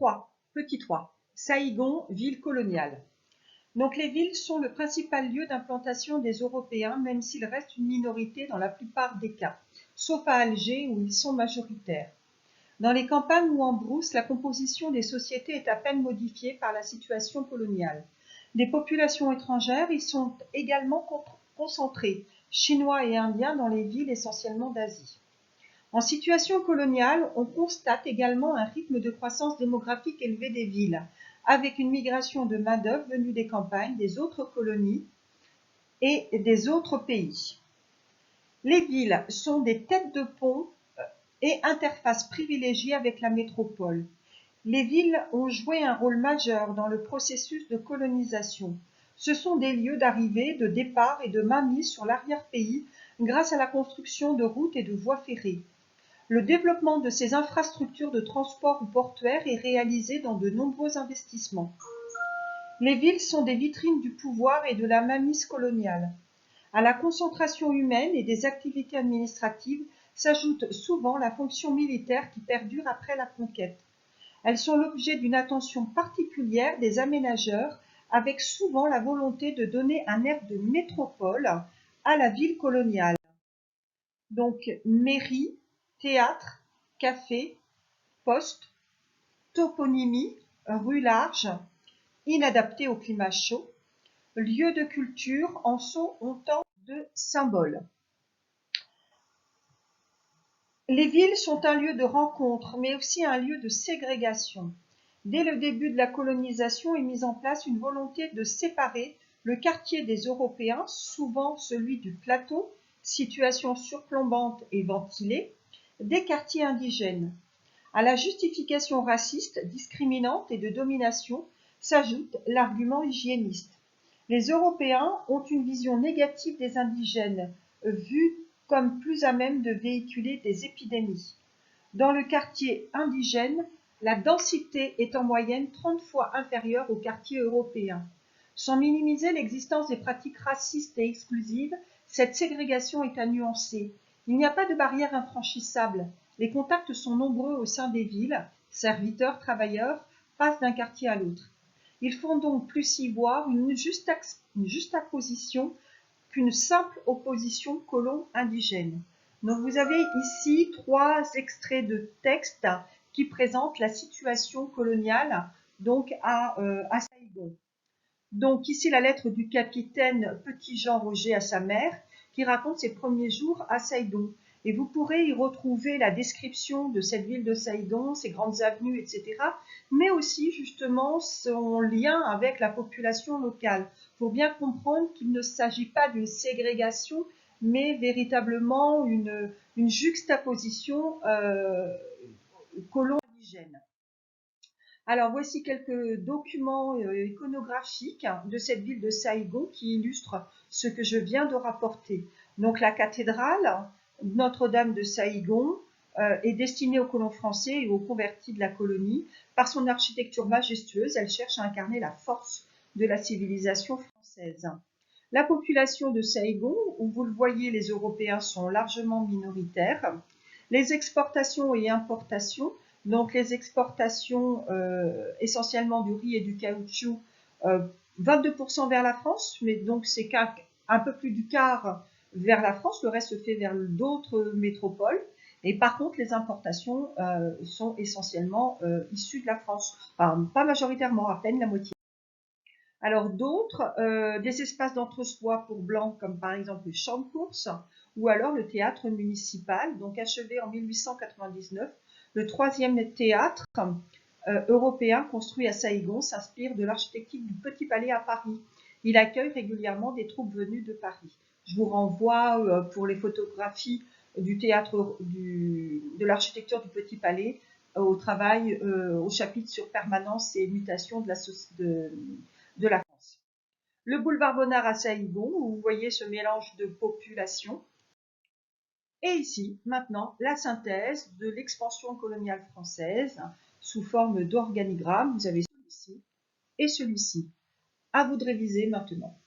3. Petit 3. Saïgon, ville coloniale. Donc les villes sont le principal lieu d'implantation des Européens, même s'ils restent une minorité dans la plupart des cas, sauf à Alger où ils sont majoritaires. Dans les campagnes ou en brousse, la composition des sociétés est à peine modifiée par la situation coloniale. Les populations étrangères y sont également concentrées, chinois et indiens dans les villes essentiellement d'Asie. En situation coloniale, on constate également un rythme de croissance démographique élevé des villes, avec une migration de main-d'œuvre venue des campagnes, des autres colonies et des autres pays. Les villes sont des têtes de pont et interfaces privilégiées avec la métropole. Les villes ont joué un rôle majeur dans le processus de colonisation. Ce sont des lieux d'arrivée, de départ et de mainmise sur l'arrière-pays grâce à la construction de routes et de voies ferrées. Le développement de ces infrastructures de transport ou portuaires est réalisé dans de nombreux investissements. Les villes sont des vitrines du pouvoir et de la mainmise coloniale. À la concentration humaine et des activités administratives s'ajoute souvent la fonction militaire qui perdure après la conquête. Elles sont l'objet d'une attention particulière des aménageurs, avec souvent la volonté de donner un air de métropole à la ville coloniale. Donc, mairie, théâtre, café, poste, toponymie, rue large, inadaptée au climat chaud, lieu de culture en sont autant de symboles. Les villes sont un lieu de rencontre, mais aussi un lieu de ségrégation. Dès le début de la colonisation est mise en place une volonté de séparer le quartier des Européens, souvent celui du plateau, situation surplombante et ventilée, des quartiers indigènes. À la justification raciste, discriminante et de domination s'ajoute l'argument hygiéniste. Les Européens ont une vision négative des indigènes, vus comme plus à même de véhiculer des épidémies. Dans le quartier indigène, la densité est en moyenne 30 fois inférieure au quartier européen. Sans minimiser l'existence des pratiques racistes et exclusives, cette ségrégation est à nuancer. Il n'y a pas de barrière infranchissable. Les contacts sont nombreux au sein des villes. Serviteurs, travailleurs passent d'un quartier à l'autre. Il faut donc plus y voir une juxtaposition qu'une simple opposition colon-indigène. Donc vous avez ici 3 extraits de texte qui présentent la situation coloniale donc à Saïgon. Donc ici la lettre du capitaine Petit Jean Roger à sa mère qui raconte ses premiers jours à Saïgon. Et vous pourrez y retrouver la description de cette ville de Saïgon, ses grandes avenues, etc. Mais aussi justement son lien avec la population locale. Pour bien comprendre qu'il ne s'agit pas d'une ségrégation, mais véritablement une juxtaposition colon-indigène. Alors voici quelques documents iconographiques de cette ville de Saïgon qui illustrent ce que je viens de rapporter. Donc la cathédrale Notre-Dame de Saïgon est destinée aux colons français et aux convertis de la colonie. Par son architecture majestueuse, elle cherche à incarner la force de la civilisation française. La population de Saïgon, où vous le voyez, les Européens sont largement minoritaires. Les exportations et importations. Donc les exportations essentiellement du riz et du caoutchouc, 22% vers la France, mais donc c'est un peu plus du quart vers la France, le reste se fait vers d'autres métropoles. Et par contre, les importations sont essentiellement issues de la France, enfin, pas majoritairement, à peine la moitié. Alors d'autres, des espaces d'entre-soi pour blancs, comme par exemple le champ de course, ou alors le théâtre municipal, donc achevé en 1899. Le 3e théâtre européen construit à Saïgon s'inspire de l'architecture du Petit Palais à Paris. Il accueille régulièrement des troupes venues de Paris. Je vous renvoie pour les photographies du théâtre de l'architecture du Petit Palais au travail, au chapitre sur permanence et mutation de la France. Le boulevard Bonnard à Saïgon, où vous voyez ce mélange de population. Et ici, maintenant, la synthèse de l'expansion coloniale française sous forme d'organigramme. Vous avez celui-ci et celui-ci. À vous de réviser maintenant.